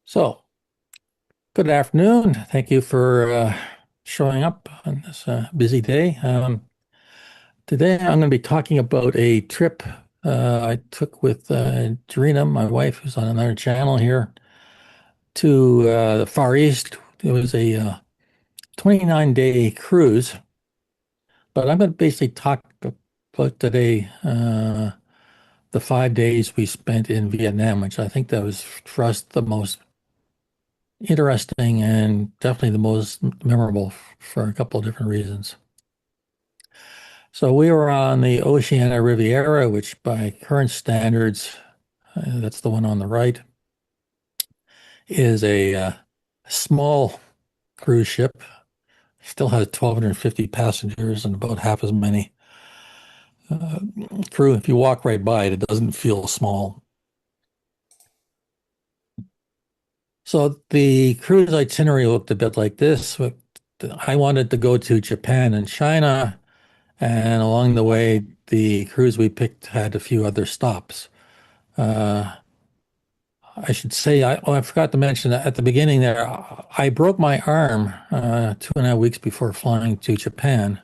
So, good afternoon. Thank you for showing up on this busy day. Today, I'm going to be talking about a trip I took with Jerena, my wife, who's on another channel here, to the Far East. It was a 29-day cruise, but I'm going to basically talk about today the 5 days we spent in Vietnam, which I think that was for us the most interesting and definitely the most memorable for a couple of different reasons. So we were on the Oceania Riviera, which by current standards, that's the one on the right, is a small cruise ship. Still has 1,250 passengers and about half as many uh, crew. If you walk right by it, it doesn't feel small. So the cruise itinerary looked a bit like this. I wanted to go to Japan and China. And along the way, the cruise we picked had a few other stops. Uh, I should say, I forgot to mention that at the beginning there, I broke my arm 2.5 weeks before flying to Japan.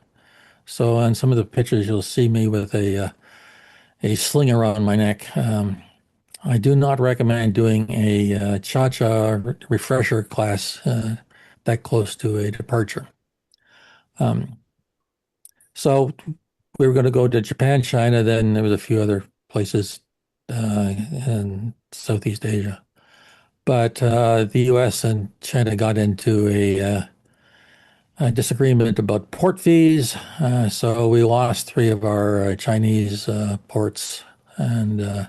So on some of the pictures, you'll see me with a sling around my neck. I do not recommend doing a cha-cha refresher class that close to a departure. Um, so we were going to go to Japan, China, then there was a few other places in Southeast Asia. But the US and China got into a disagreement about port fees. So we lost three of our Chinese ports and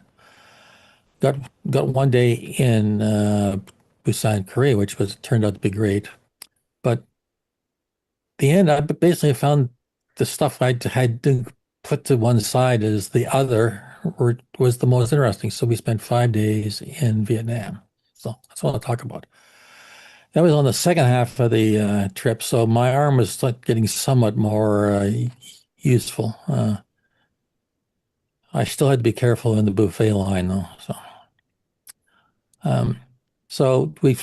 got got one day in Busan, Korea, which was turned out to be great. But the end, I basically found the stuff I had to put to one side as the other was the most interesting. So we spent 5 days in Vietnam. So that's what I'll talk about. That was on the second half of the trip, so my arm was like getting somewhat more useful. I still had to be careful in the buffet line, though. Um, so we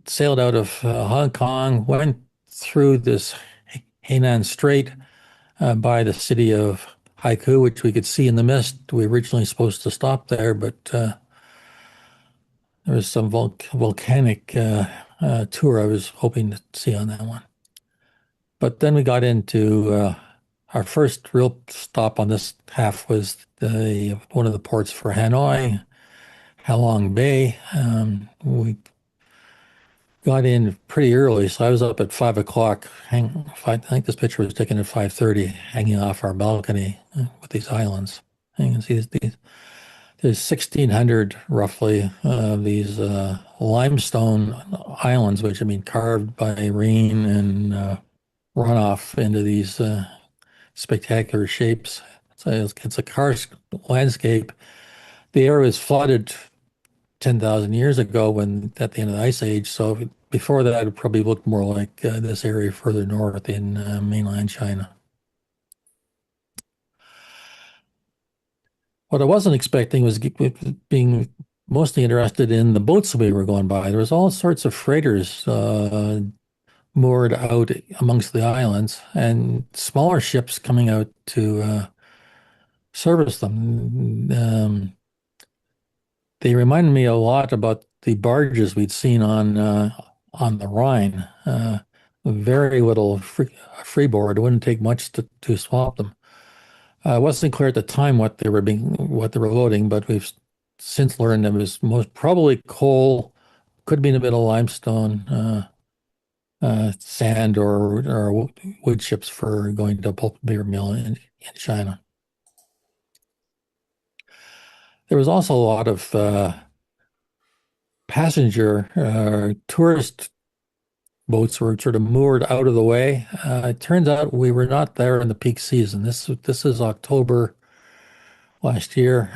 sailed out of Hong Kong, went through this Hainan Strait by the city of Haiku, which we could see in the mist. We were originally supposed to stop there, but there was some volcanic tour I was hoping to see on that one. But then we got into our first real stop on this half was one of the ports for Hanoi, Halong Bay. We got in pretty early, so I was up at 5 o'clock. I think this picture was taken at 5:30, hanging off our balcony with these islands. And you can see there's 1,600 roughly of these limestone islands, which I mean carved by rain and runoff into these spectacular shapes. So it's a karst landscape. The area was flooded 10,000 years ago when at the end of the Ice Age. So before that, it probably looked more like this area further north in mainland China. What I wasn't expecting was being mostly interested in the boats we were going by. There was all sorts of freighters moored out amongst the islands and smaller ships coming out to service them. They reminded me a lot about the barges we'd seen on the Rhine. Very little freeboard. It wouldn't take much to swap them. It wasn't clear at the time what they were loading, but we've since learned it was most probably coal, could be a bit of limestone, sand, or wood chips for going to a pulp and paper mill in China. There was also a lot of passenger tourist boats were sort of moored out of the way. It turns out we were not there in the peak season. This is October last year.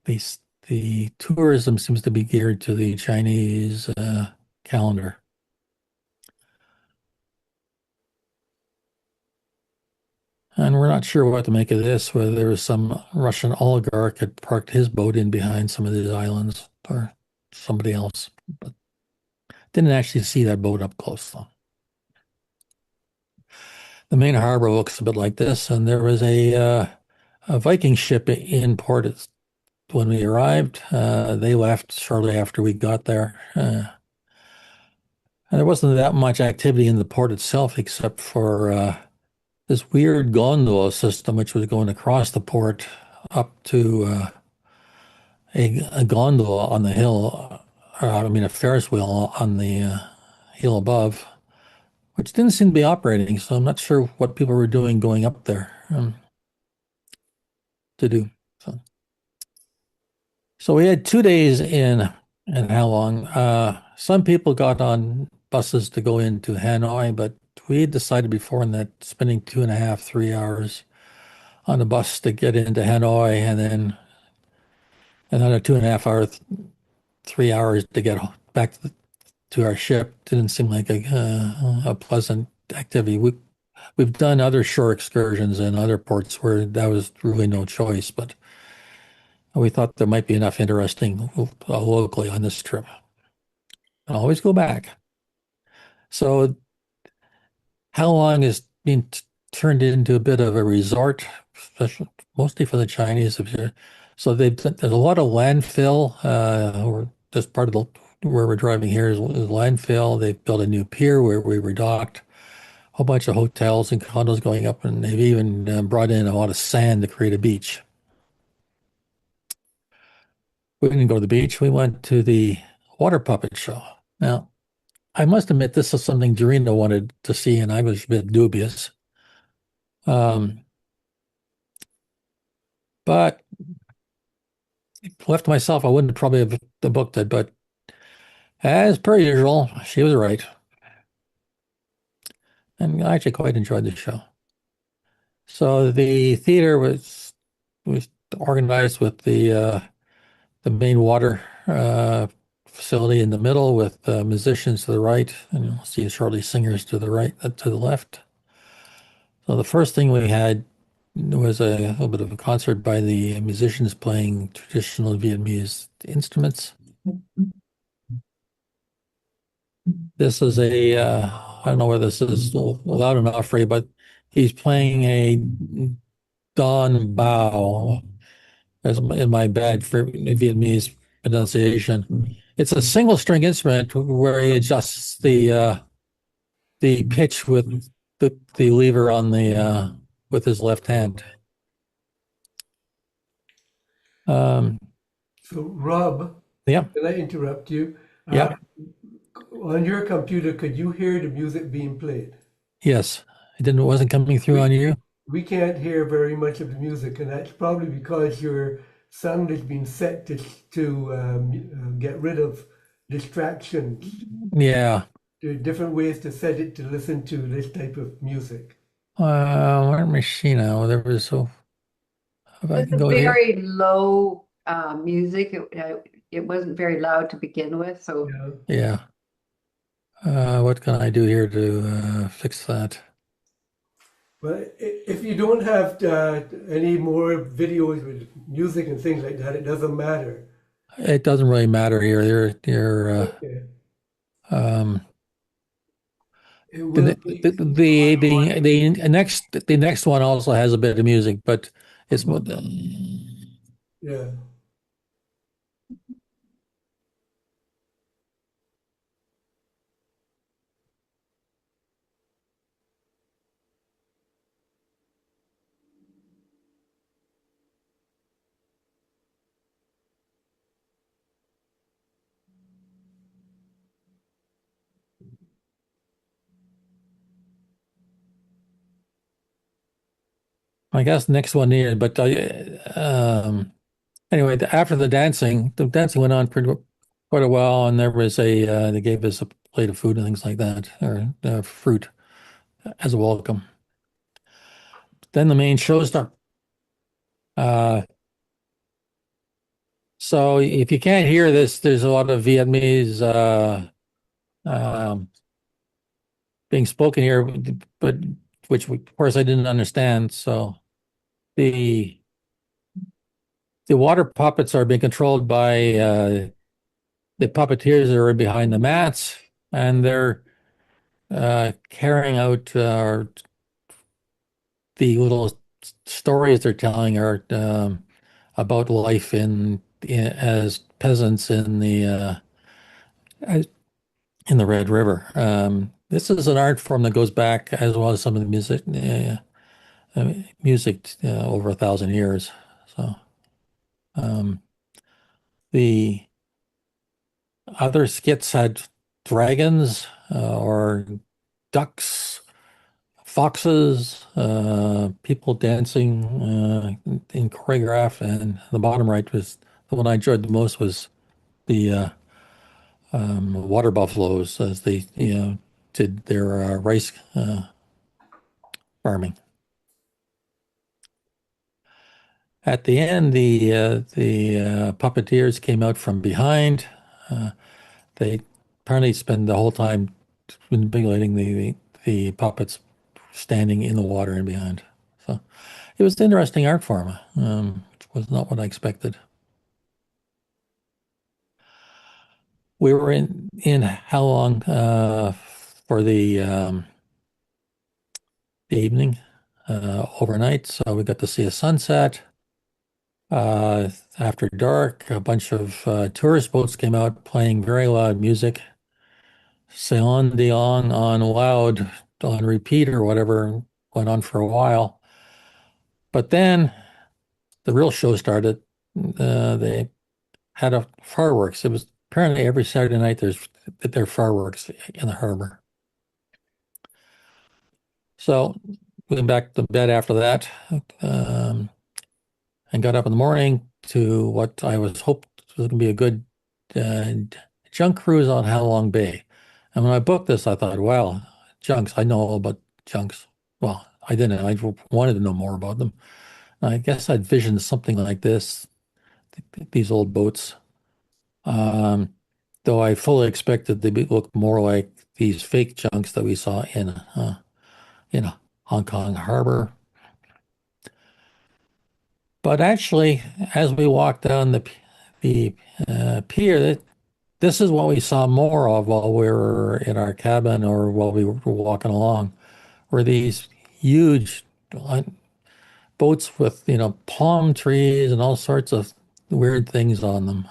The tourism seems to be geared to the Chinese calendar. And we're not sure what to make of this, whether there was some Russian oligarch had parked his boat in behind some of these islands, or somebody else. But didn't actually see that boat up close though. The main harbor looks a bit like this, and there was a Viking ship in port when we arrived. They left shortly after we got there. And there wasn't that much activity in the port itself, except for this weird gondola system, which was going across the port up to a gondola on the hill, I mean, a Ferris wheel on the hill above, which didn't seem to be operating. So I'm not sure what people were doing going up there to do. So we had 2 days in Halong. Some people got on buses to go into Hanoi, but we had decided before that spending 2.5, 3 hours on a bus to get into Hanoi and then another 2.5 hours, 3 hours to get back to our ship didn't seem like a pleasant activity. We've done other shore excursions in other ports where that was really no choice, but we thought there might be enough interesting locally on this trip. And always go back. So how long is being turned into a bit of a resort, especially mostly for the Chinese. So there's a lot of landfill, or just part of where we're driving here is landfill. They've built a new pier where we were docked, a whole bunch of hotels and condos going up, and they've even brought in a lot of sand to create a beach. We didn't go to the beach. We went to the water puppet show. Now, I must admit, this is something Jerena wanted to see, and I was a bit dubious. But left to myself, I wouldn't probably have booked it. But as per usual, she was right. And I actually quite enjoyed the show. So the theater was organized with the main water facility in the middle with musicians to the right, and you'll see shortly singers to the right, to the left. So the first thing we had was a little bit of a concert by the musicians playing traditional Vietnamese instruments. This is I don't know whether this is loud enough for you, but he's playing a Don Bao, as in my bad for Vietnamese pronunciation. It's a single string instrument where he adjusts the pitch with the lever on the with his left hand. So, Rob, Yeah, can I interrupt you? yeah, On your computer, could you hear the music being played? yes. It wasn't coming through We on you. we can't hear very much of the music, and that's probably because your sound has been set to get rid of distractions. Yeah. There are different ways to set it to listen to this type of music. Where machine now? There was so if It I can was a go here. very low music. It wasn't very loud to begin with. So Yeah. Yeah. What can I do here to fix that? But if you don't have any more videos with music and things like that, it doesn't matter. It doesn't really matter here. They're Okay. um, It will take the next one also has a bit of music, but it's yeah. I guess the next one here. But anyway, after the dancing went on pretty quite a while, and there was they gave us a plate of food and things like that, or fruit as a welcome. Then the main show started. Uh, so if you can't hear this, there's a lot of Vietnamese um, being spoken here, but which of course I didn't understand. So the the water puppets are being controlled by the puppeteers are behind the mats, and they're carrying out the little stories they're telling are about life as peasants uh, in the Red River. This is an art form that goes back as well as some of the music over 1,000 years. So um, the other skits had dragons or ducks, foxes, people dancing in choreograph, and the bottom right was the one I enjoyed the most was the water buffaloes as they did their rice farming. At the end, the puppeteers came out from behind. Uh, they apparently spend the whole time manipulating the puppets standing in the water and behind. So it was an interesting art form. Which was not what I expected. We were in Halong for the evening overnight, so we got to see a sunset. After dark, a bunch of tourist boats came out playing very loud music. Ceylon Dion on loud, on repeat or whatever, went on for a while. But then the real show started. They had a fireworks. It was apparently every Saturday night there are fireworks in the harbor. So we went back to bed after that, um, and got up in the morning to what I was hoped was going to be a good uh, junk cruise on Halong Bay. And when I booked this, I thought, well, junks, I know all about junks. Well, I didn't. I wanted to know more about them. I guess I'd visioned something like this, these old boats. Um, though I fully expected they would look more like these fake junks that we saw in Hong Kong harbor. But actually, as we walked down the pier, this is what we saw more of while we were in our cabin or while we were walking along, were these huge boats with palm trees and all sorts of weird things on them.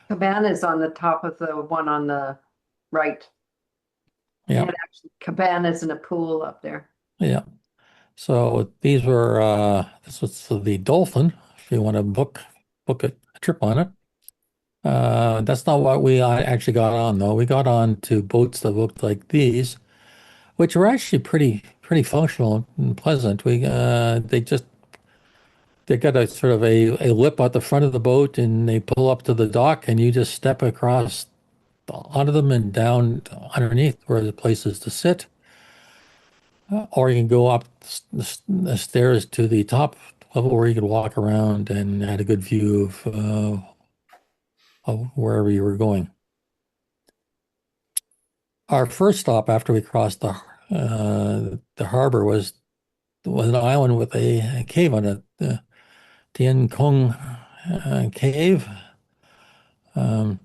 Cabana's on the top of the one on the right. Yeah, And actually, Cabana's in a pool up there. yeah. So this was the Dolphin. If you want to book a trip on it. That's not what we actually got on though. We got on to boats that looked like these, which were actually pretty functional and pleasant. They got a sort of a lip at the front of the boat, and they pull up to the dock, and you just step across onto them and down underneath where the place is to sit. Or you can go up the stairs to the top level where you could walk around and had a good view of wherever you were going. Our first stop after we crossed the harbor was an island with a cave on it, the Tien Kung Cave. Um,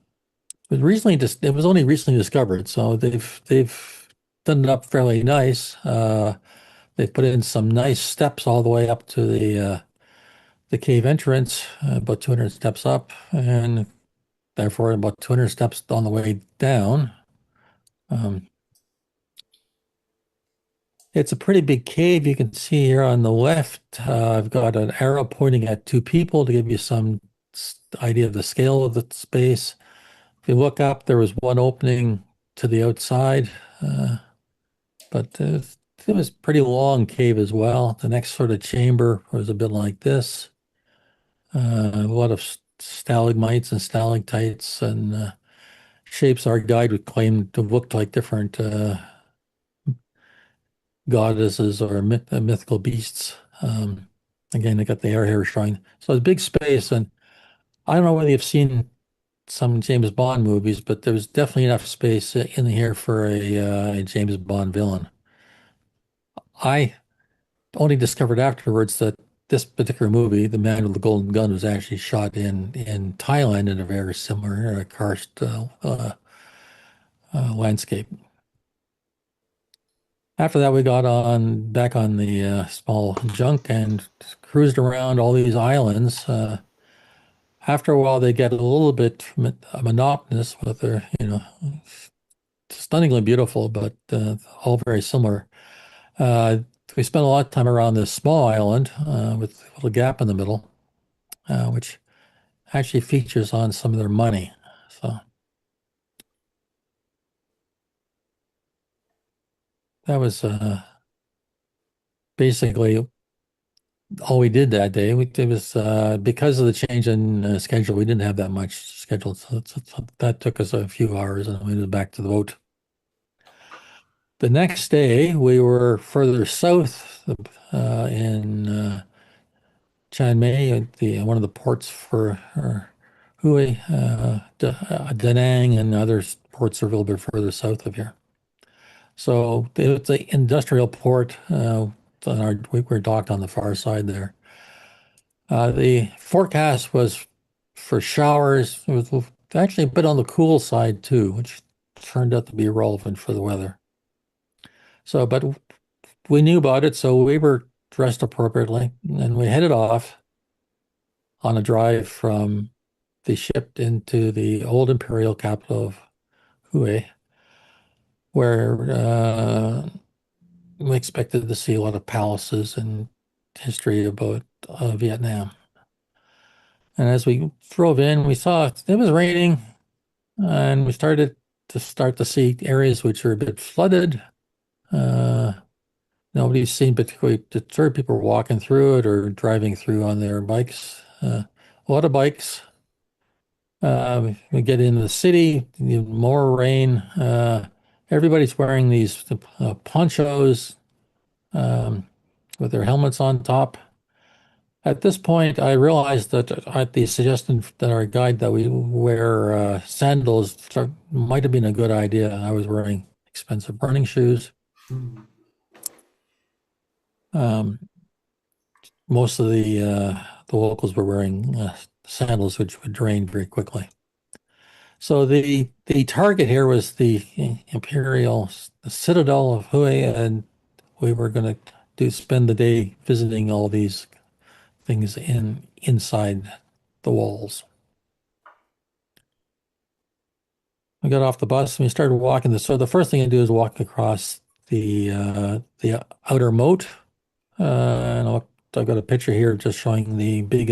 it was only recently discovered, so they've done it up fairly nice. They put in some nice steps all the way up to the cave entrance, about 200 steps up, and therefore about 200 steps on the way down. Um, it's a pretty big cave. You can see here on the left, I've got an arrow pointing at two people to give you some idea of the scale of the space. If you look up, there was one opening to the outside, but it was a pretty long cave as well. The next sort of chamber was a bit like this. A lot of stalagmites and stalactites and shapes our guide would claim to look like different goddesses or mythical beasts. Again, they got the air here showing. So it's a big space, and I don't know whether you've seen some James Bond movies, but there's definitely enough space in here for a James Bond villain. I only discovered afterwards that this particular movie, The Man with the Golden Gun, was actually shot in Thailand in a very similar karst landscape. After that, we got on back on the small junk and cruised around all these islands. After a while, they get a little bit monotonous with their, stunningly beautiful, but all very similar. Uh, we spent a lot of time around this small island with a little gap in the middle, which actually features on some of their money. So that was basically all we did that day. It was because of the change in schedule, we didn't have that much scheduled. So that took us a few hours and we went back to the boat. The next day, we were further south in Chiang Mai, one of the ports for Hue, Da Nang, and other ports are a little bit further south of here. So it's an industrial port. We were docked on the far side there. The forecast was for showers. It was actually a bit on the cool side too, which turned out to be relevant for the weather. So, but we knew about it, so we were dressed appropriately, and we headed off on a drive from the ship into the old imperial capital of Hue, where we expected to see a lot of palaces and history about Vietnam. And as we drove in, we saw it was raining, and we started to see areas which are a bit flooded. Uh, Nobody's seen particularly deterred people walking through it or driving through on their bikes. A lot of bikes. We get into the city, more rain. Everybody's wearing these ponchos with their helmets on top. At this point, I realized that at the suggestion that our guide that we wear sandals might have been a good idea. I was wearing expensive running shoes. Um, Most of the locals were wearing sandals, which would drain very quickly. So the target here was the imperial citadel of Hue, and we were going to spend the day visiting all these things inside the walls. We got off the bus and we started walking. So the first thing I do is walk across the outer moat, and I've got a picture here just showing the big,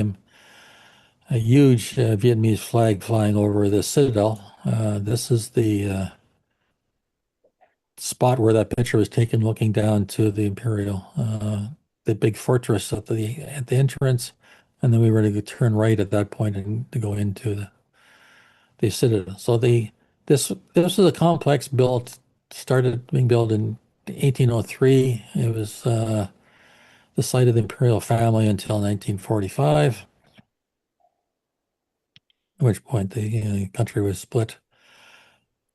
a huge Vietnamese flag flying over the citadel. This is the spot where that picture was taken, looking down to the imperial, the big fortress at the entrance, and then we were to turn right at that point and to go into the citadel. So this was a complex started being built in 1803. It was the site of the imperial family until 1945, at which point the country was split.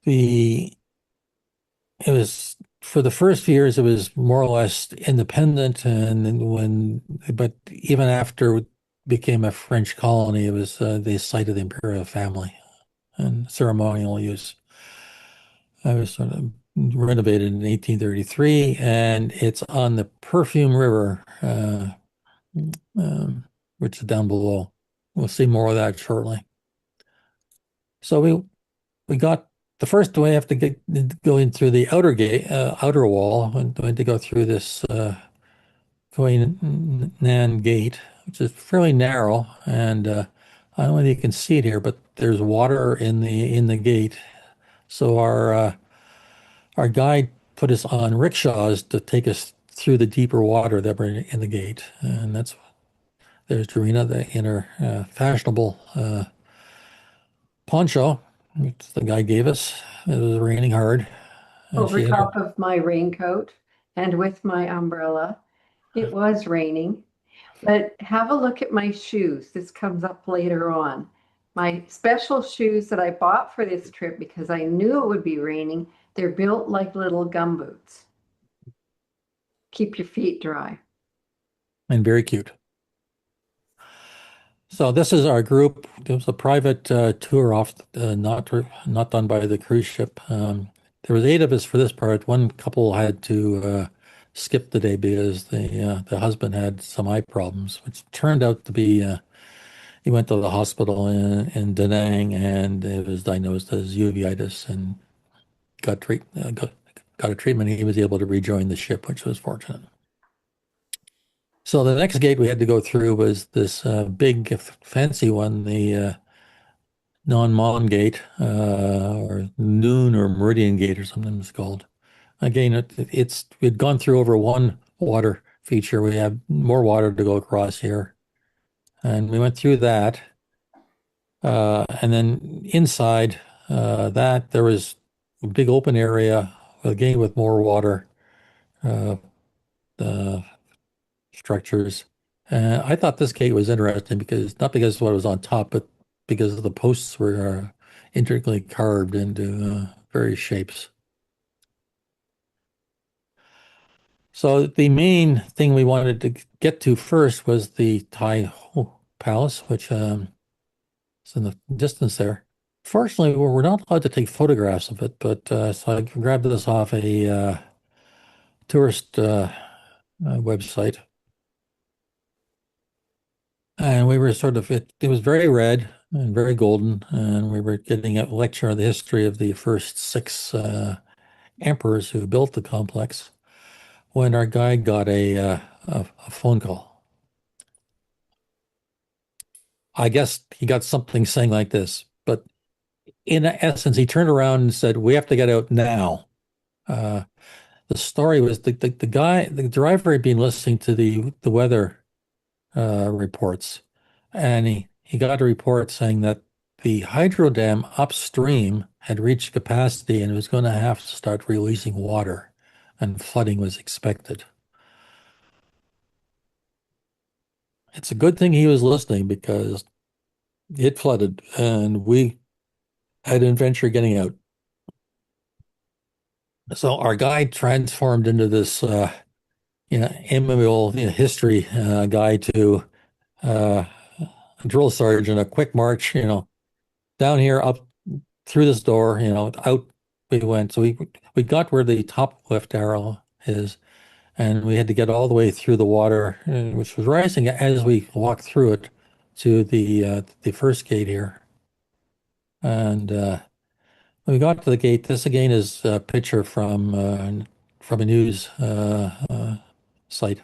The It was for the first few years, it was more or less independent, and but even after it became a French colony, it was the site of the imperial family and ceremonial use. I was sort of renovated in 1833, and it's on the Perfume River, which is down below. We'll see more of that shortly. So we got the first way. I have to go in through the outer gate, outer wall, and going to go through this Nan gate, which is fairly narrow, and I don't know if you can see it here, but there's water in the gate. So our guide put us on rickshaws to take us through the deeper water that were in the gate, and there's Jerena in her fashionable poncho, which the guy gave us. It was raining hard, and Over she had her. top of my raincoat and with my umbrella. It was raining, but have a look at my shoes. This comes up later on. My special shoes that I bought for this trip because I knew it would be raining, they're built like little gumboots. Keep your feet dry. And very cute. So this is our group. It was a private tour off, not done by the cruise ship. There was eight of us for this part. One couple had to skip the day because the husband had some eye problems, which turned out to be he went to the hospital in Da Nang and it was diagnosed as uveitis and got a treatment. He was able to rejoin the ship, which was fortunate. So the next gate we had to go through was this big fancy one, the non-Mon gate, or noon or meridian gate or something it's called. Again, we'd gone through over one water feature. We have more water to go across here. And we went through that. And then inside that, there was a big open area, again with more water uh, structures. And I thought this gate was interesting because not because of what was on top, but because the posts were intricately carved into various shapes. So the main thing we wanted to get to first was the Tai Ho Palace, which is in the distance there. Fortunately, we're not allowed to take photographs of it, but so I grabbed this off a tourist website. And we were sort of, it was very red and very golden, and we were getting a lecture on the history of the first six emperors who built the complex when our guide got a phone call. I guess he got something saying like this, but in essence, he turned around and said, "We have to get out now." Uh, the story was the driver had been listening to the weather reports, and he got a report saying that the hydro dam upstream had reached capacity and it was going to have to start releasing water, and flooding was expected. It's a good thing he was listening because it flooded and we had an adventure getting out. So our guide transformed into this, amiable, history guy to uh, a drill sergeant, a quick march, down here, up through this door, out we went. So we got where the top lift arrow is, and we had to get all the way through the water, which was rising as we walked through it to the first gate here. And when we got to the gate, this again is a picture from a news site,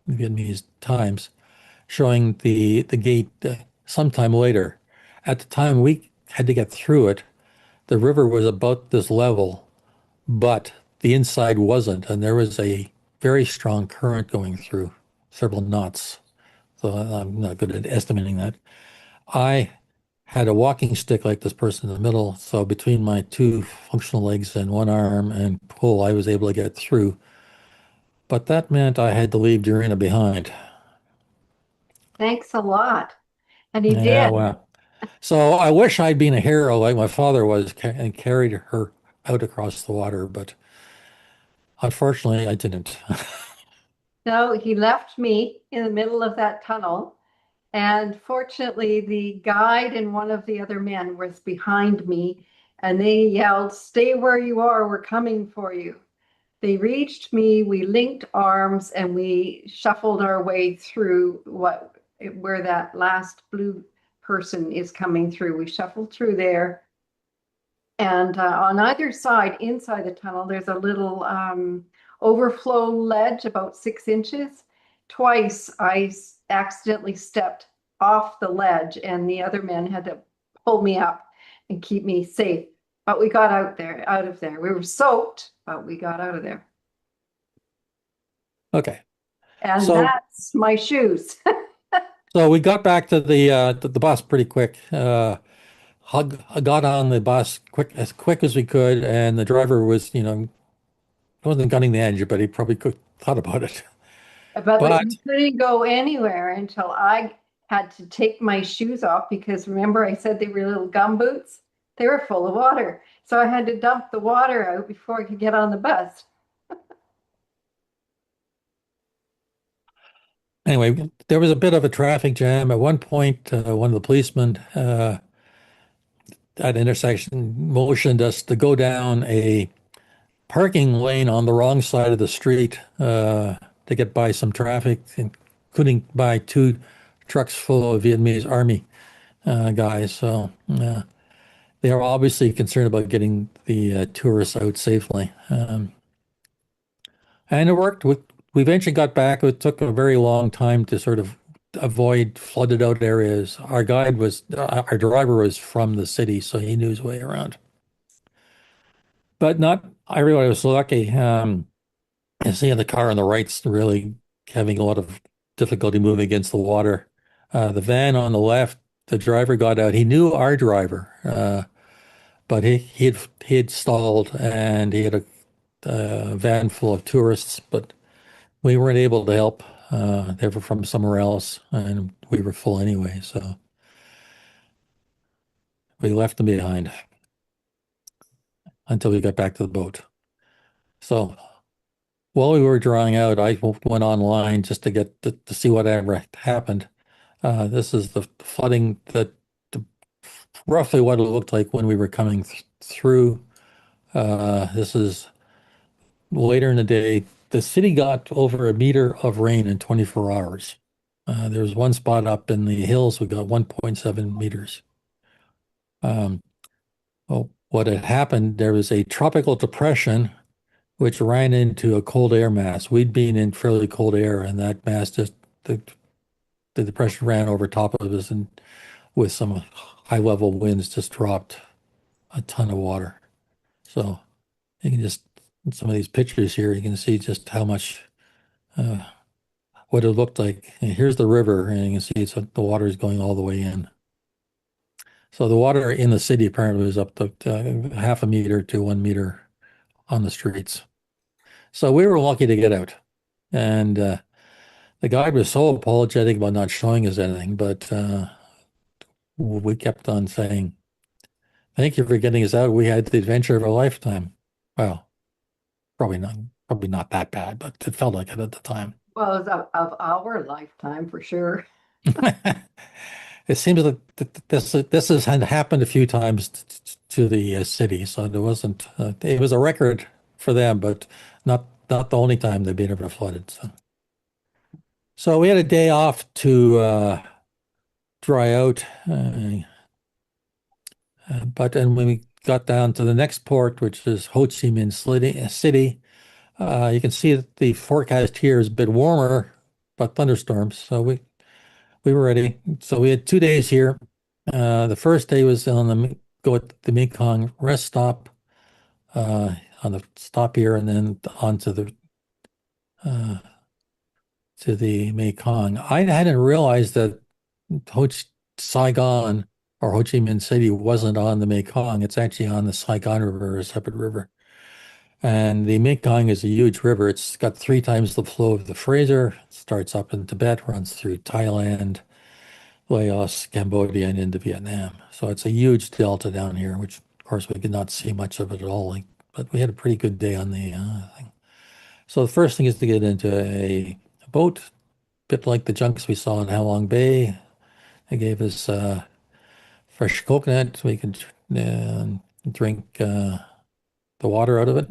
Vietnamese Times, showing the gate sometime later. At the time we had to get through it, the river was about this level, but the inside wasn't, and there was a very strong current going through, several knots. So I'm not good at estimating that. I had a walking stick like this person in the middle, so between my two functional legs and one arm and pull, I was able to get through. But that meant I had to leave Jerena behind. Thanks a lot. And he Yeah, did. well. So I wish I'd been a hero like my father was and carried her out across the water, but unfortunately I didn't. No, he left me in the middle of that tunnel. And fortunately, the guide and one of the other men was behind me, and they yelled, "Stay where you are, we're coming for you." They reached me, we linked arms, and we shuffled our way through where that last blue person is coming through. We shuffled through there. And on either side, inside the tunnel, there's a little overflow ledge about 6 inches. Twice I accidentally stepped off the ledge, and the other men had to pull me up and keep me safe. But we got out of there. We were soaked, but we got out of there. Okay. And So that's my shoes. so we got back to the bus pretty quick. I got on the bus as quick as we could, and the driver was, wasn't gunning the engine, but he probably could thought about it. But But we couldn't go anywhere until I had to take my shoes off because remember I said they were little gum boots? They were full of water. So I had to dump the water out before I could get on the bus. Anyway, there was a bit of a traffic jam. At one point, one of the policemen at intersection motioned us to go down a parking lane on the wrong side of the street to get by some traffic, including by two trucks full of Vietnamese army guys. So they are obviously concerned about getting the tourists out safely. And it worked. We eventually got back. It took a very long time to sort of avoid flooded out areas. Our driver was from the city, so he knew his way around. But not everybody was so lucky. You see the car on the right's really having a lot of difficulty moving against the water. The van on the left, the driver got out. He knew our driver, but he had stalled and he had a van full of tourists, but we weren't able to help. They were from somewhere else, and we were full anyway, so we left them behind until we got back to the boat. So while we were drying out, I went online just to get to see what ever happened. This is the flooding roughly what it looked like when we were coming through. This is later in the day. The city got over a meter of rain in 24 hours. There was one spot up in the hills, we got 1.7 meters. Well, what had happened, there was a tropical depression which ran into a cold air mass. We'd been in fairly cold air, and that mass the depression ran over top of us, and with some high level winds just dropped a ton of water. So you can just, in some of these pictures here, you can see just how much, what it looked like. And here's the river, and you can see the water is going all the way in. So the water in the city apparently was up to half a meter to 1 meter on the streets. So we were lucky to get out. And the guide was so apologetic about not showing us anything, but we kept on saying, "Thank you for getting us out. We had the adventure of a lifetime." Well, probably not that bad, but it felt like it at the time. Well, it's of our lifetime for sure. It seems that this has happened a few times to the city, so there wasn't. It was a record for them, but not the only time they've been ever flooded. So we had a day off to dry out, but then when we got down to the next port, which is Ho Chi Minh City, you can see that the forecast here is a bit warmer, but thunderstorms. So we were ready. So we had 2 days here. The first day was go at the Mekong rest stop on the stop here, and then on to the Mekong. I hadn't realized that Saigon or Ho Chi Minh City wasn't on the Mekong. It's actually on the Saigon River, a separate river. And the Mekong is a huge river. It's got 3 times the flow of the Fraser. It starts up in Tibet, runs through Thailand, Laos, Cambodia, and into Vietnam. So it's a huge delta down here, which of course we could not see much of it at all. But we had a pretty good day on the thing. So the first thing is to get into a boat, a bit like the junks we saw in Halong Bay. They gave us fresh coconut. We could drink the water out of it.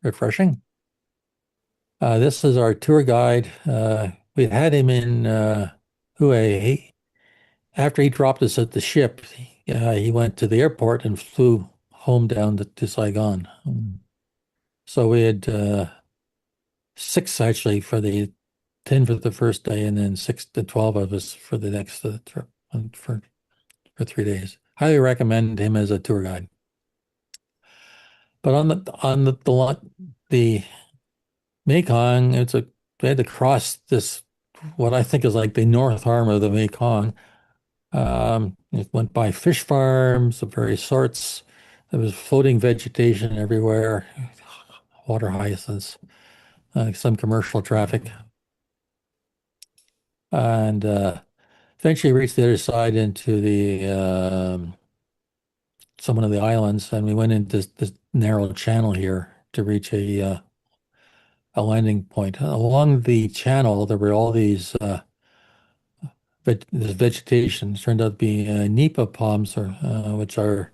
Refreshing. This is our tour guide. We had him in Hue. After he dropped us at the ship, he went to the airport and flew home down to Saigon. So we had 6 actually for 10 for the first day, and then 6 to 12 of us for the next trip for 3 days. Highly recommend him as a tour guide. But on the Mekong, we had to cross this, what I think is like the north arm of the Mekong. It went by fish farms of various sorts. There was floating vegetation everywhere, water hyacinths, some commercial traffic. And eventually reached the other side into some one of the islands, and we went into this narrow channel here to reach a a landing point. Along the channel, there were all these this vegetation. It turned out to be nipa palms, which are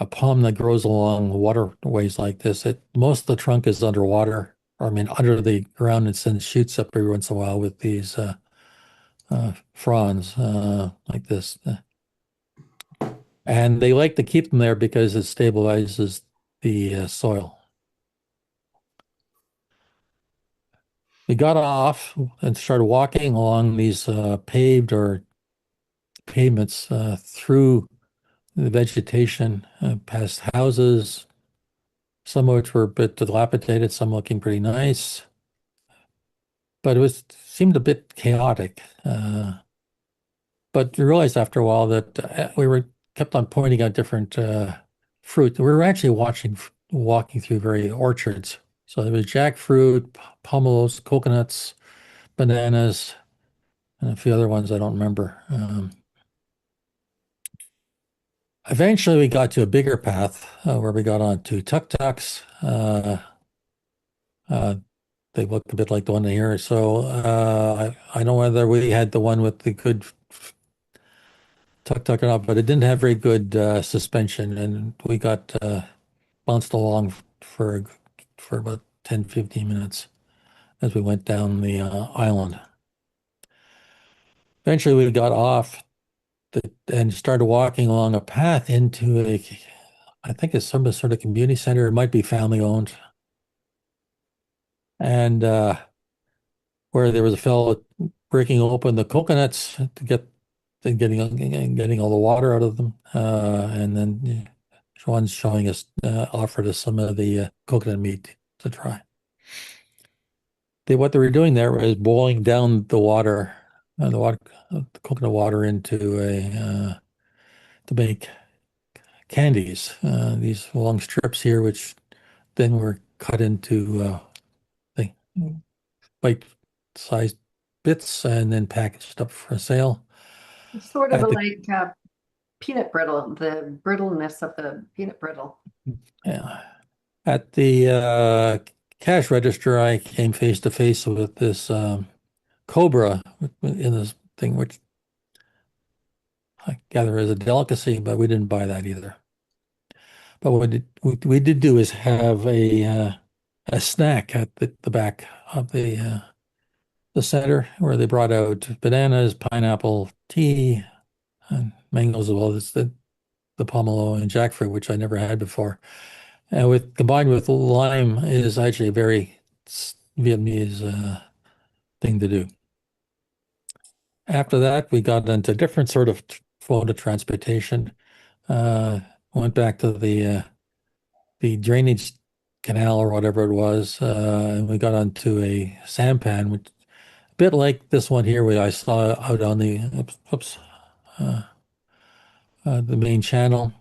a palm that grows along waterways like this. Most of the trunk is underwater, or I mean under the ground, and then shoots up every once in a while with these fronds like this. And they like to keep them there because it stabilizes the soil. We got off and started walking along these paved or pavements through the vegetation, past houses, some of which were a bit dilapidated, some looking pretty nice. But seemed a bit chaotic. But we realized after a while that we were kept on pointing out different fruit. We were actually walking through very orchards. So there was jackfruit, pomelos, coconuts, bananas, and a few other ones I don't remember. Eventually, we got to a bigger path where we got onto tuk-tuks. Uh, they look a bit like the one here. So I don't know whether we had the one with the good tuk-tuk or not, but it didn't have very good suspension, and we got bounced along for about 10, 15 minutes as we went down the island. Eventually, we got off and started walking along a path into I think it's some sort of community center. It might be family owned. And where there was a fellow breaking open the coconuts to getting all the water out of them, and then one's showing us offered us some of the coconut meat to try. What they were doing there was boiling down the water, the coconut water into to make candies. These long strips here, which then were cut into the bite-sized bits and then packaged up for sale. It's sort of At the like peanut brittle, the brittleness of the peanut brittle. yeah, at the cash register, I came face to face with this cobra in this thing, which I gather is a delicacy, but we didn't buy that either. But we did do is have a snack at the back of the center where they brought out bananas, pineapple, tea, and mangoes as well as the pomelo and jackfruit, which I never had before. And combined with lime is actually a very Vietnamese thing to do. After that, we got into a different sort of mode of transportation. Went back to the drainage canal or whatever it was, and we got onto a sampan, which a bit like this one here, where I saw out on uh, the main channel.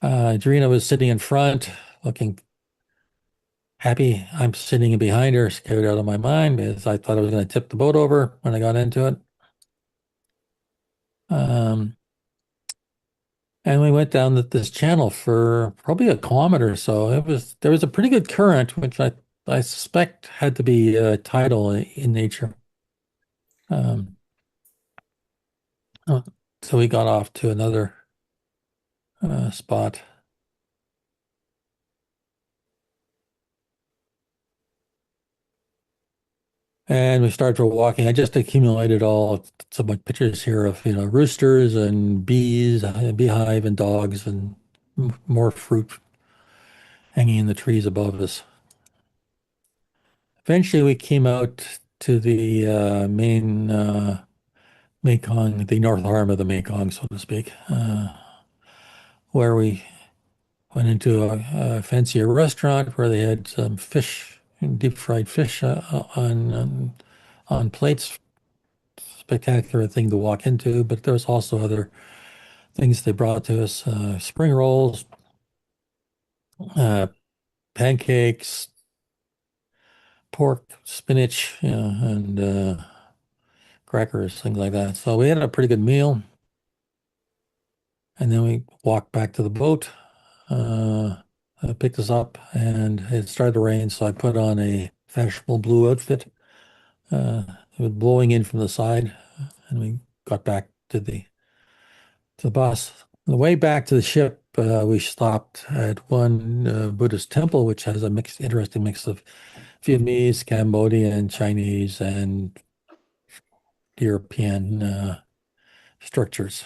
Jerena was sitting in front, looking happy. I'm sitting in behind her, scared out of my mind because I thought I was going to tip the boat over when I got into it. And we went down this channel for probably a kilometer or so. There was a pretty good current, which I suspect had to be tidal in nature. Um, oh, so we got off to another spot. And we started walking. I just accumulated some pictures here of roosters and bees, a beehive and dogs and more fruit hanging in the trees above us. Eventually, we came out to the main Mekong, the north arm of the Mekong, so to speak, where we went into a fancier restaurant where they had some fish, deep fried fish on plates. Spectacular thing to walk into, but there was also other things they brought to us: spring rolls, uh, pancakes, pork, spinach, and crackers, things like that. So we had a pretty good meal, and then we walked back to the boat. picked us up, and it started to rain, so I put on a fashionable blue outfit. It was blowing in from the side, and we got back to the bus. On the way back to the ship, we stopped at one Buddhist temple, which has a interesting mix of Vietnamese, Cambodian, Chinese, and European structures.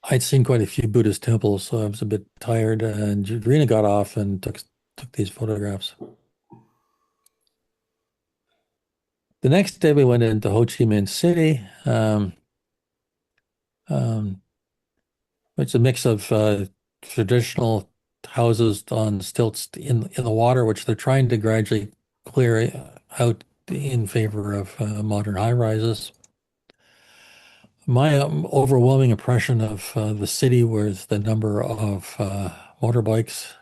I'd seen quite a few Buddhist temples, so I was a bit tired, and Jerena got off and took these photographs. The next day, we went into Ho Chi Minh City, um, which is a mix of traditional houses on stilts in the water, which they're trying to gradually clear out in favor of modern high rises. My overwhelming impression of the city was the number of motorbikes.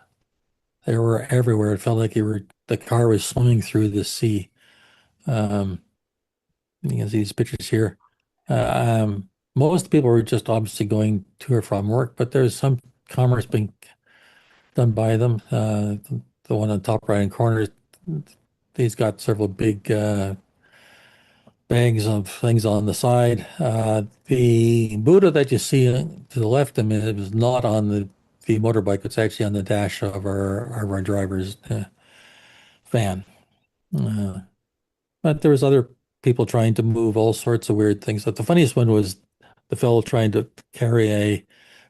They were everywhere. It felt like the car was swimming through the sea. Um, you can see these pictures here. Most people were just obviously going to or from work, but there's some commerce being done by them. The one on the top right-hand corner, he's got several big bags of things on the side. The Buddha that you see to the left of me, it was not on the motorbike. It's actually on the dash of our driver's van. Uh, but there was other people trying to move all sorts of weird things. But the funniest one was the fellow trying to carry a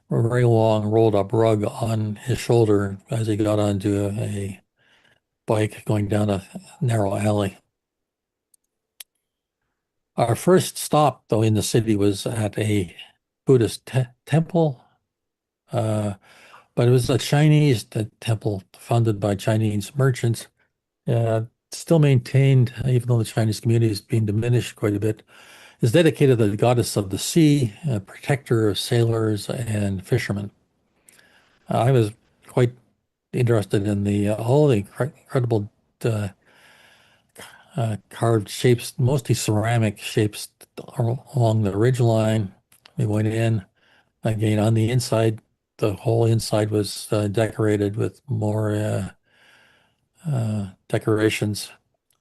very long rolled up rug on his shoulder as he got onto a bike going down a narrow alley. Our first stop, though, in the city was at a Buddhist temple, uh, but it was a Chinese temple founded by Chinese merchants. Still maintained, even though the Chinese community is being diminished quite a bit, is dedicated to the goddess of the sea, protector of sailors and fishermen. I was quite interested in all the incredible carved shapes, mostly ceramic shapes along the ridge line. We went in again on the inside. The whole inside was decorated with more decorations,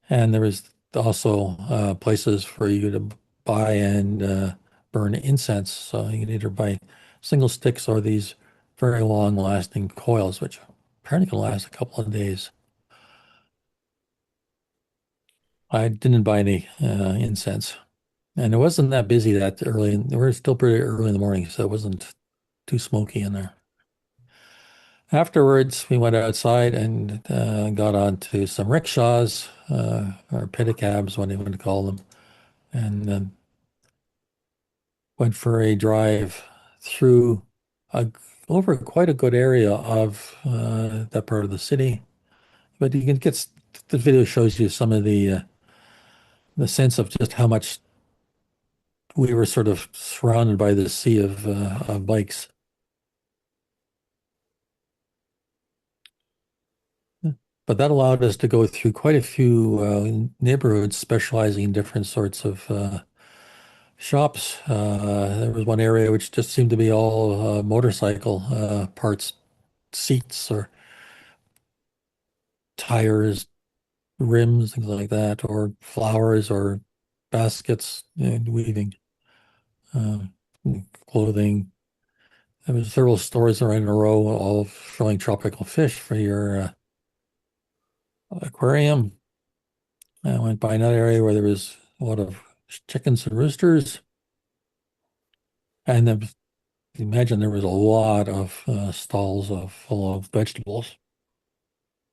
and there was also places for you to buy and burn incense. So you can either buy single sticks or these very long-lasting coils, which apparently can last a couple of days. I didn't buy any incense, and it wasn't that busy that early. We were still pretty early in the morning, so it wasn't too smoky in there. Afterwards, we went outside and got onto some rickshaws, or pedicabs, what you want to call them, and then went for a drive through over quite a good area of that part of the city. But you can get the video shows you some of the sense of just how much we were sort of surrounded by this sea of bikes. But that allowed us to go through quite a few neighborhoods specializing in different sorts of shops. There was one area which just seemed to be all motorcycle parts, seats or tires, rims, things like that, or flowers or baskets, weaving, um, clothing. There was several stores right in a row, all showing tropical fish for your aquarium. I went by another area where there was a lot of chickens and roosters, and then imagine there was a lot of stalls full of vegetables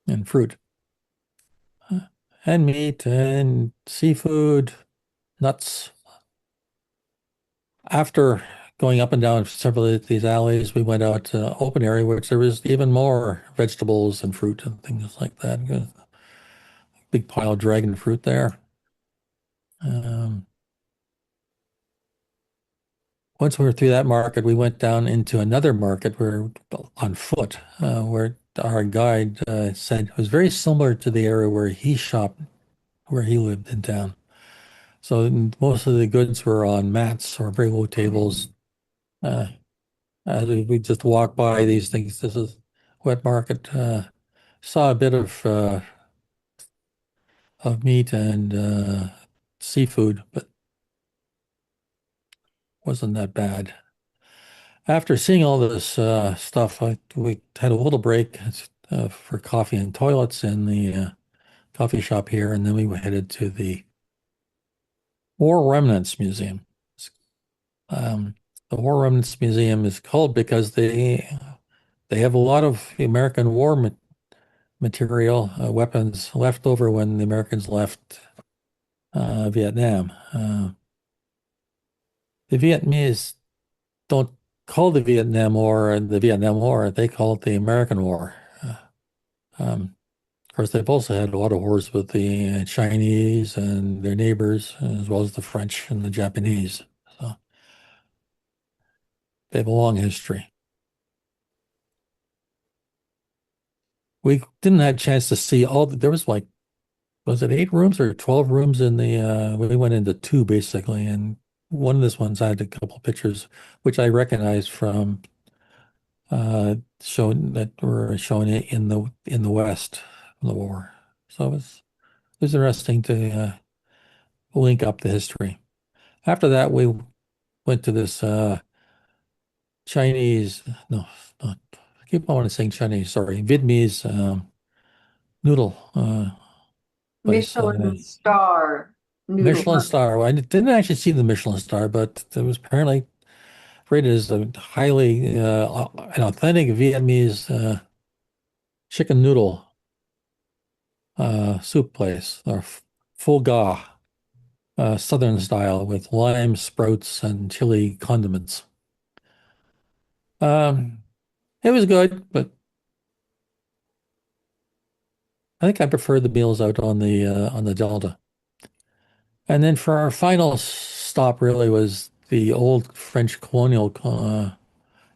and fruit, and meat and seafood, nuts. After going up and down several of these alleys, we went out to an open area which there was even more vegetables and fruit and things like that. A big pile of dragon fruit there. Um, Once we were through that market, we went down into another market where on foot, where our guide said it was very similar to the area where he shopped, where he lived in town. So most of the goods were on mats or very low tables. Uh, as we just walked by these things. This is wet market. Saw a bit of meat and seafood, but wasn't that bad. After seeing all this stuff, we had a little break for coffee and toilets in the coffee shop here, and then we headed to the War Remnants Museum. Um, the War Remnants Museum is called because they have a lot of American war material, weapons left over when the Americans left Vietnam. The Vietnamese don't call the Vietnam War the Vietnam War; they call it the American War. Of course, they've also had a lot of wars with the Chinese and their neighbors, as well as the French and the Japanese. So they have a long history. We didn't have a chance to see all. There was like, was it 8 rooms or 12 rooms in the? We went into two basically, and one of these ones had a couple pictures, which I recognized from shown that were shown in the West of the war. So it was interesting to link up the history. After that, we went to this Chinese, no, not, I keep on saying Chinese, sorry, Vietnamese noodle place. Michelin star noodle Michelin hut. star. Well, I didn't actually see the Michelin star, but it was apparently rated as a highly an authentic Vietnamese chicken noodle soup place, or pho ga, Southern style with lime, sprouts, and chili condiments. Um, it was good, but I think I prefer the meals out on the Delta. And then for our final stop, really was the old French colonial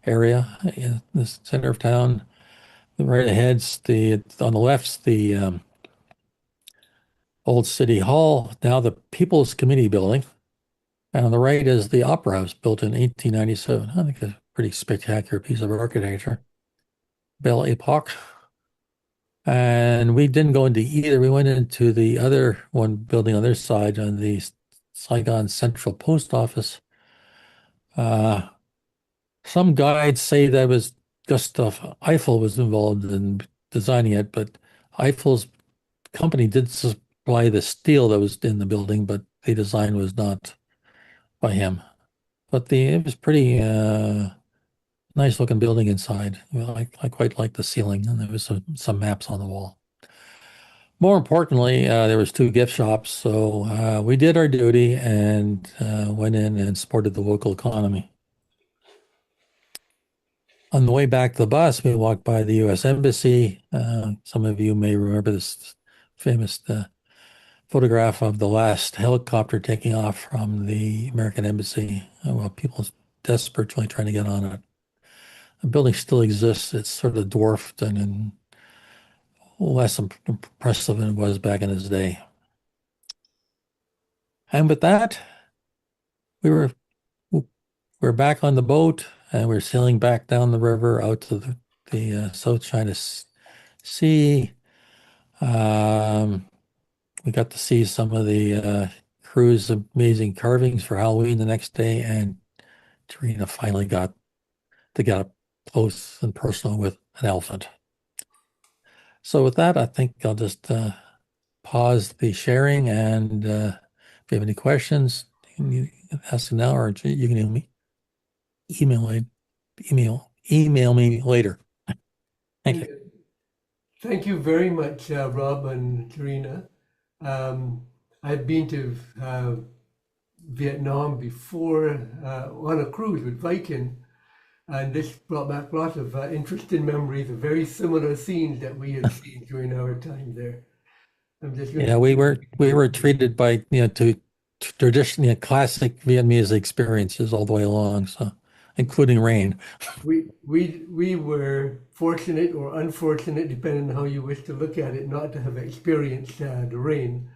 area in the center of town. Right ahead's the on the left's the old city hall, now the People's Committee building, and on the right is the Opera House built in 1897. I think a pretty spectacular piece of architecture, Belle Epoque. And we didn't go into either. We went into the other one building on their side on the Saigon Central Post Office. Uh, some guides say that was Gustav Eiffel was involved in designing it, but Eiffel's company did supply the steel that was in the building, but the design was not by him. But it was pretty nice looking building inside. Well, I quite like the ceiling, and there was some maps on the wall. More importantly, there was two gift shops, so we did our duty and went in and supported the local economy. On the way back to the bus, we walked by the U.S. Embassy. Some of you may remember this famous photograph of the last helicopter taking off from the American Embassy. Well, people desperately trying to get on it. The building still exists. It's sort of dwarfed and less impressive than it was back in its day. And with that, we were we're back on the boat and we're sailing back down the river out to the South China Sea. We got to see some of the crew's amazing carvings for Halloween the next day, and Jerena finally got to get up close and personal with an elephant. So with that, I think I'll just pause the sharing, and if you have any questions, you can ask now, or you can email email me later. Thank you. Thank you very much, Rob and Jerena. I've been to Vietnam before on a cruise with Viking, and this brought back lots of interesting memories of very similar scenes that we had seen during our time there. I'm just Yeah, we were treated by to traditional classic Vietnamese experiences all the way along, so including rain. we were fortunate or unfortunate, depending on how you wish to look at it, not to have experienced the rain,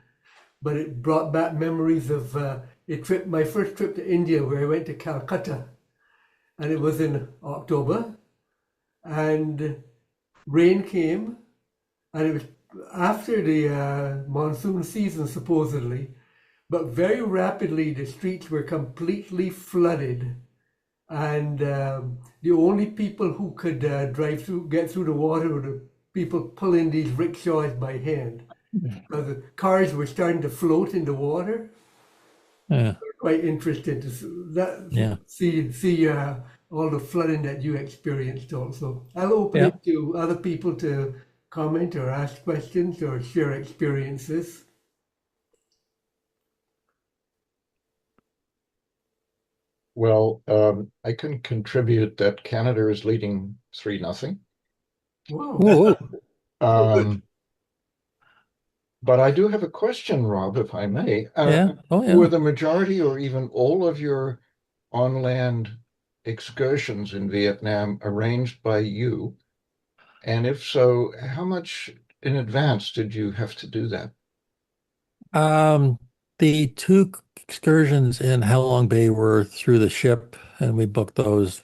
but it brought back memories of my first trip to India, where I went to Calcutta, and it was in October, and rain came, and it was after the monsoon season supposedly, but very rapidly the streets were completely flooded, and the only people who could get through the water were the people pulling these rickshaws by hand. The cars were starting to float in the water. Yeah. Quite interesting to Yeah. see all the flooding that you experienced also. I'll open Yeah. it to other people to comment or ask questions or share experiences. Well, I can contribute that Canada is leading 3-0. Wow. Whoa. Oh, good. Um, but I do have a question, Rob, if I may. Yeah. Oh, Were yeah. the majority or even all of your on-land excursions in Vietnam arranged by you? And if so, how much in advance did you have to do that? Um, the two excursions in Halong Bay were through the ship, and we booked those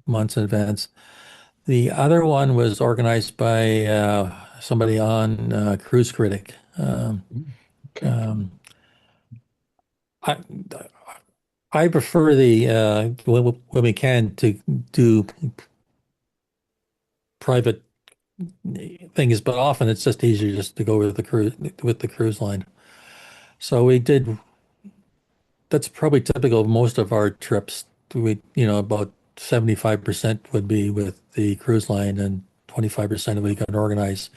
months in advance. The other one was organized by somebody on Cruise Critic. Okay. Um, I I prefer the when we can to do private things, but often it's just easier just to go with the cruise line. So we did. That's probably typical of most of our trips. About 75% would be with the cruise line and 25% we can organize.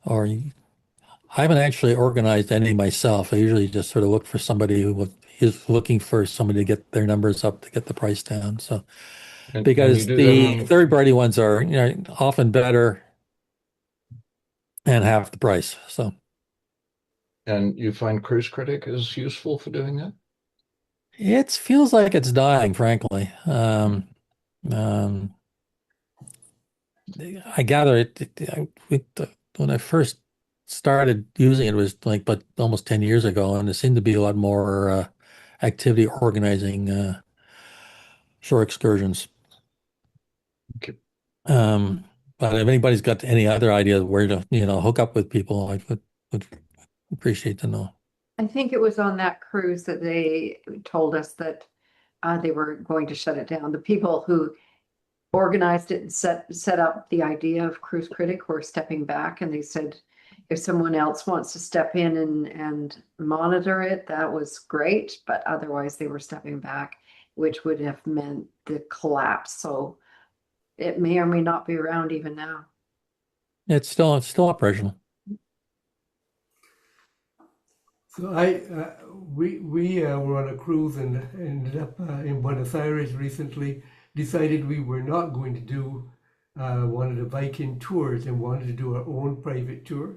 Or I haven't actually organized any myself. I usually just sort of look for somebody who is looking for somebody to get their numbers up to get the price down. So And you because do that the on, third party ones are often better and half the price. So and you find Cruise Critic is useful for doing that? it feels like it's dying, frankly. Um, I gather when I first started using it was like, but almost 10 years ago, and there seemed to be a lot more activity organizing shore excursions. Okay. Um, but if anybody's got any other idea of where to, hook up with people, would appreciate to know. I think it was on that cruise that they told us that they were going to shut it down. The people who organized it and set up the idea of Cruise Critic were stepping back, and they said if someone else wants to step in and monitor it, that was great, but otherwise they were stepping back, which would have meant the collapse. So it may or may not be around even now. It's still operational. So we were on a cruise and ended up in Buenos Aires recently. Decided we were not going to do one of the Viking tours and wanted to do our own private tour.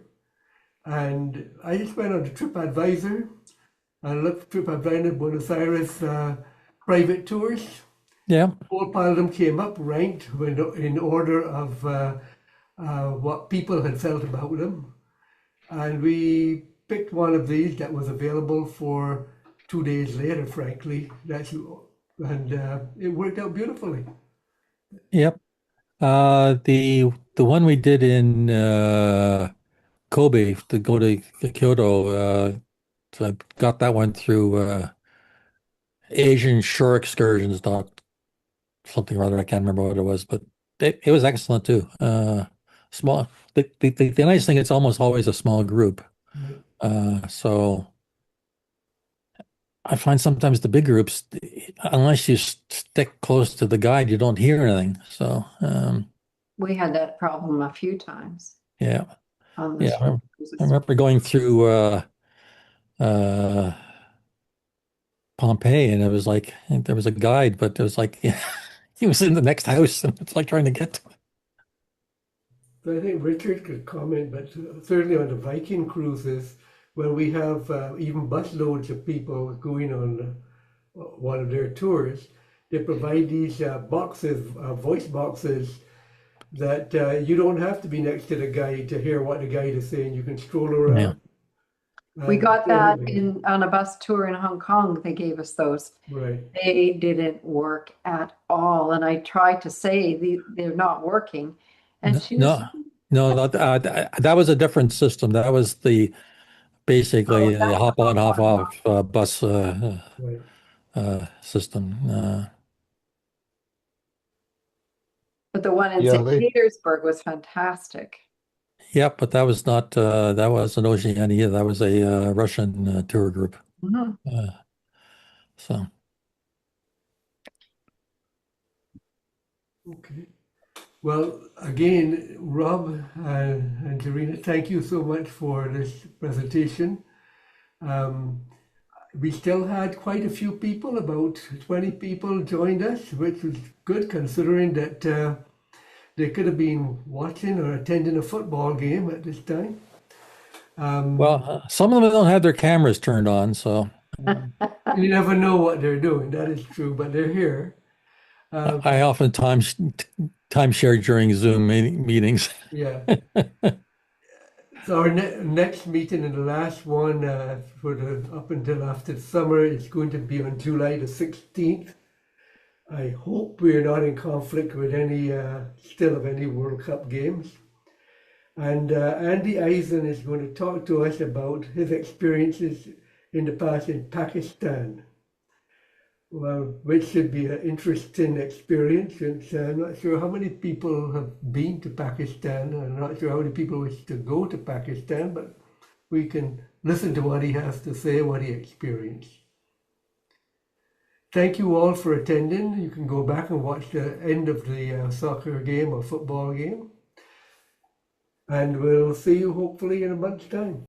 And I just went on to TripAdvisor and looked TripAdvisor Buenos Aires private tours. Yeah. Whole pile of them came up ranked in order of what people had felt about them. And we picked one of these that was available for 2 days later, frankly. And it worked out beautifully. Yep. The one we did in Kobe to go to Kyoto, so I got that one through Asian Shore Excursions dot something or other. I can't remember what it was, but it was excellent too. Small. The nice thing, it's almost always a small group. Right. So I find sometimes the big groups, unless you stick close to the guide, you don't hear anything. So We had that problem a few times yeah, on yeah. this I cruises. remember going through uh, Pompeii, and it was like there was a guide, but it was like he was in the next house, and it's like trying to get to it. So I think Richard could comment, but certainly on the Viking cruises, when we have even busloads of people going on one of their tours, they provide these boxes, voice boxes, that you don't have to be next to the guide to hear what the guide is saying. You can stroll Yeah, around We And got still that hitting on a bus tour in Hong Kong. They gave us those. it. Right. They didn't work at all. And I tried to say they're not working. And No, she was, no, no, that was a different system. That was the oh, basically a that's the hop on, hop hop on, hop. off bus Right. system. But the one in Yeah, St. they Petersburg was fantastic. Yep, but that was not that was an Oceania. That was a Russian tour group. Mhm. Uh, so Okay. Well, again, Rob and Jerena, thank you so much for this presentation. Um, we still had quite a few people, about 20 people joined us, which was good considering that they could have been watching or attending a football game at this time. well, some of them don't have their cameras turned on, so You never know what they're doing, that is true, but they're here. I oftentimes timeshare during Zoom meetings. Yeah. So our next meeting and the last one for the up until after the summer is going to be on July the 16th. I hope we're not in conflict with any still of any World Cup games. And Andy Eisen is going to talk to us about his experiences in the past in Pakistan. Well, which should be an interesting experience. And I'm not sure how many people have been to Pakistan. I'm not sure how many people wish to go to Pakistan, but we can listen to what he has to say, what he experienced. Thank you all for attending. You can go back and watch the end of the soccer game or football game. And we'll see you hopefully in a month's time.